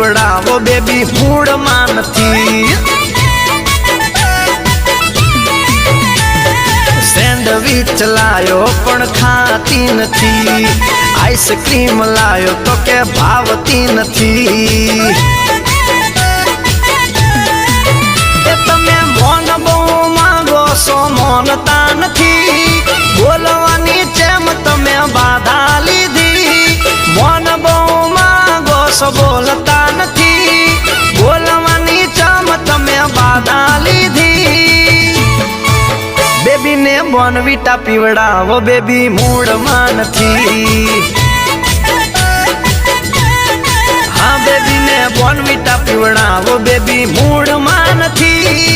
પીવડાવો baby મૂળમાં નથી। Sandwich લાયો પણ ખાતી નથી, આઈસ્ક્રીમ લાયો તો કે ભાવતી નથી। તમે મોન બહુ માંગો છો મોનતા નથી, બોલવાની જેમ તમે બાધા લીધી। મોન બહુ માંગો છો બોલતા નથી, બોલવાની જેમ તમે બાધા લીધી। બેબી ને બોર્નવીટા પીવડાવો બેબી મૂળમાં નથી। હા બેબી ને બોર્નવીટા પીવડાવો બેબી મૂળમાં નથી।